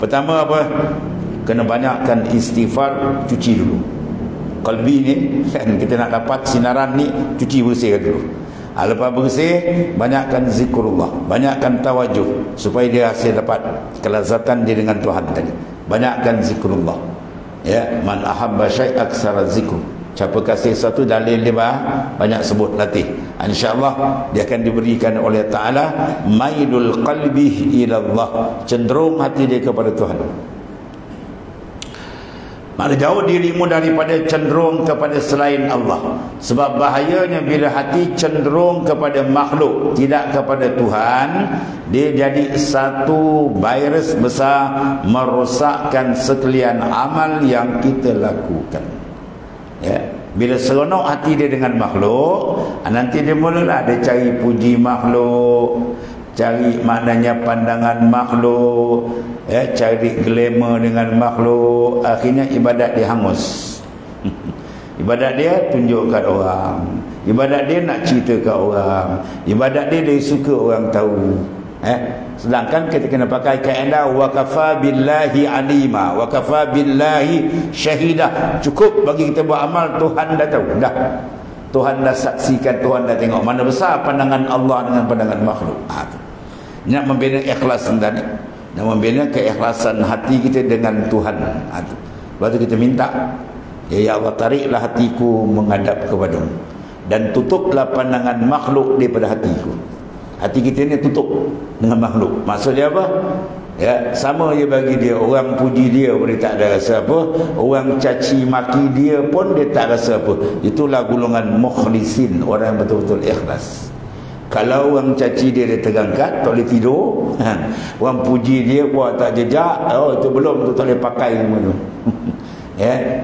Pertama apa? Kena banyakkan istighfar, cuci dulu. Qalbi ni kan, kita nak dapat sinaran ni, cuci bersihkan dulu. Lepas bersih, banyakkan zikrullah, banyakkan tawajuh supaya dia hasil dapat kelazatan dia dengan Tuhan tadi. Banyakkan zikrullah. Ya, man ahabba syai' aksara zikr. Siapa kasih satu dalil dia banyak sebut latih. InsyaAllah dia akan diberikan oleh Ta'ala mailul qalbi ila Allah, cenderung hati dia kepada Tuhan. Maka jauh dirimu daripada cenderung kepada selain Allah. Sebab bahayanya bila hati cenderung kepada makhluk, tidak kepada Tuhan, dia jadi satu virus besar merosakkan sekalian amal yang kita lakukan. Ya, bila seronok hati dia dengan makhluk, nanti dia mulalah dia cari puji makhluk, cari maknanya pandangan makhluk, ya, cari glamour dengan makhluk. Akhirnya ibadat dia hangus. Ibadat dia tunjuk kat orang, ibadat dia nak cerita kat orang, ibadat dia suka orang tahu. Sedangkan kita kena pakai kaedah wa kafa billahi alima, wa kafa billahi syahidah. Cukup bagi kita buat amal, Tuhan dah tahu dah. Tuhan dah saksikan, Tuhan dah tengok mana besar pandangan Allah dengan pandangan makhluk. Nak membina ikhlas dan nak membina keikhlasan hati kita dengan Tuhan. Lepas tu kita minta, ya Allah, tariklah hatiku menghadap kepadamu dan tutuplah pandangan makhluk daripada hatiku. Hati kita ni tutup dengan makhluk. Maksudnya apa? Ya, sama je bagi dia. Orang puji dia pun dia tak ada rasa apa, orang caci maki dia pun dia tak rasa apa. Itulah golongan mukhlisin, orang yang betul-betul ikhlas. Kalau orang caci dia, dia terangkat, tak boleh tidur. Orang puji dia buat tak jejak, oh itu belum, tu tak boleh pakai semua tu. Ya.